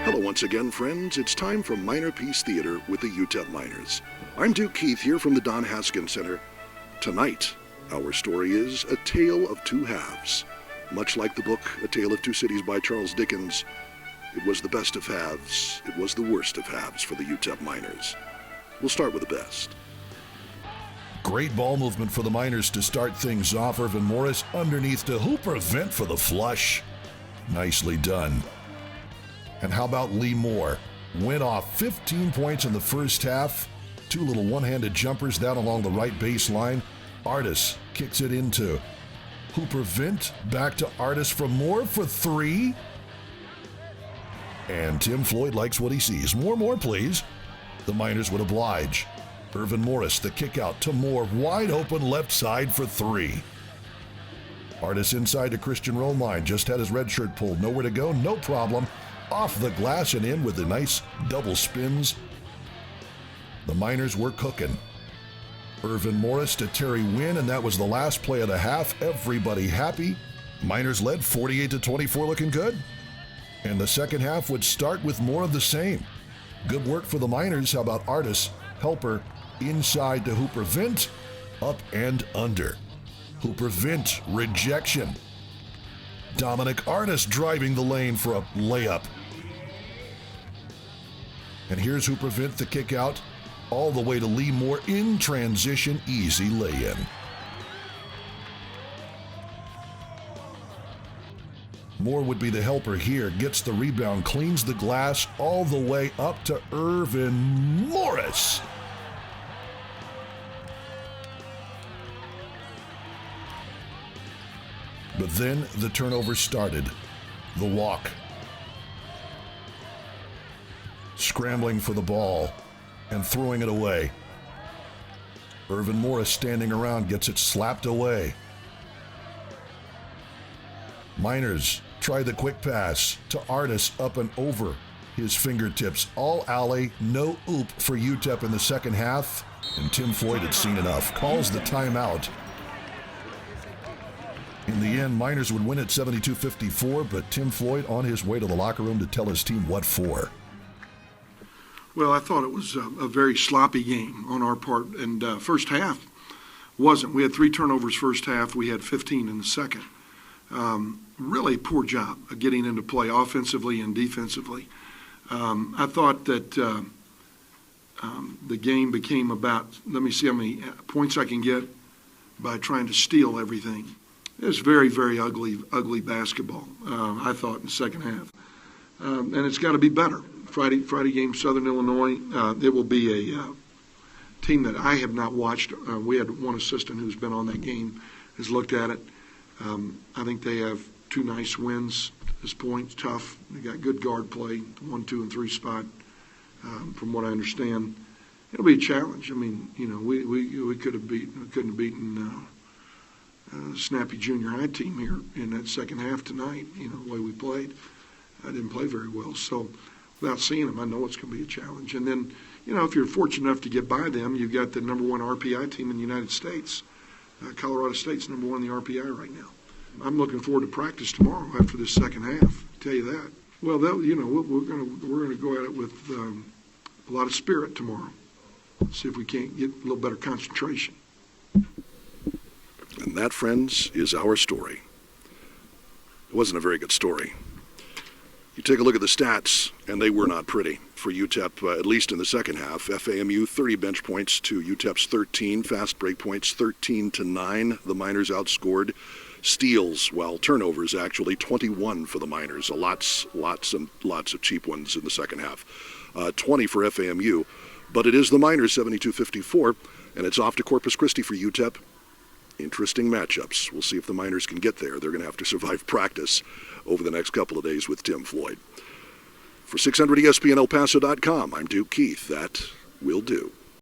Hello once again, friends. It's time for Minerpiece Theater with the UTEP Miners. I'm Duke Keith here from the Don Haskins Center. Tonight, our story is A Tale of Two Halves. Much like the book A Tale of Two Cities by Charles Dickens, it was the best of halves, it was the worst of halves for the UTEP Miners. We'll start with the best. Great ball movement for the Miners to start things off. Irvin Morris underneath to Hooper Vint for the flush. Nicely done. And how about Lee Moore? Went off 15 points in the first half. Two little one-handed jumpers down along the right baseline. Artis kicks it into Hooper Vint. Back to Artis from Moore for three. And Tim Floyd likes what he sees. More, please. The Miners would oblige. Irvin Morris, the kick out to Moore. Wide open left side for three. Artis inside to Christian Romine. Just had his red shirt pulled. Nowhere to go. No problem. Off the glass and in with the nice double spins. The Miners were cooking. Irvin Morris to Terry Wynn, and that was the last play of the half. Everybody happy. Miners led 48-24, looking good. And the second half would start with more of the same. Good work for the Miners. How about Artis? Helper inside to Hooper Vint. Up and under. Hooper Vint, rejection. Dominic Artis driving the lane for a layup. And here's Hooper Vint, the kick out, all the way to Lee Moore in transition, easy lay-in. Moore would be the helper here, gets the rebound, cleans the glass all the way up to Irvin Morris. But then the turnover started. The walk. Scrambling for the ball and throwing it away. Irvin Morris standing around gets it slapped away. Miners try the quick pass to Artis up and over his fingertips. All alley, no oop for UTEP in the second half. And Tim Floyd had seen enough. Calls the timeout. In the end, Miners would win at 72-54, but Tim Floyd on his way to the locker room to tell his team what for. Well, I thought it was a very sloppy game on our part, and first half wasn't. We had 3 turnovers first half. We had 15 in the second. Really poor job of getting into play offensively and defensively. I thought that the game became about, let me see how many points I can get by trying to steal everything. It was very, very ugly basketball, I thought, in the second half. And it's got to be better. Friday game, Southern Illinois. It will be a team that I have not watched. We had one assistant who's been on that game, has looked at it. I think they have 2 nice wins at this point. Tough. They got good guard play, 1, 2, and 3 spot, from what I understand. It'll be a challenge. I mean, you know, we couldn't have beaten snappy junior high team here in that second half tonight, you know, the way we played. I didn't play very well. So without seeing them, I know it's going to be a challenge. And then, you know, if you're fortunate enough to get by them, you've got the number 1 RPI team in the United States. Colorado State's number 1 in the RPI right now. I'm looking forward to practice tomorrow after this second half, I'll tell you that. Well, you know, we're going to go at it with a lot of spirit tomorrow. See if we can't get a little better concentration. And that, friends, is our story. It wasn't a very good story. You take a look at the stats, and they were not pretty for UTEP, at least in the second half. FAMU 30 bench points to UTEP's 13, fast break points 13-9. The Miners outscored. Steals, well, turnovers actually 21 for the Miners. Lots of cheap ones in the second half. 20 for FAMU, but it is the Miners 72-54, and it's off to Corpus Christi for UTEP. Interesting matchups. We'll see if the Miners can get there. They're going to have to survive practice over the next couple of days with Tim Floyd. For 600 ESPN El Paso.com, I'm Duke Keith. That will do.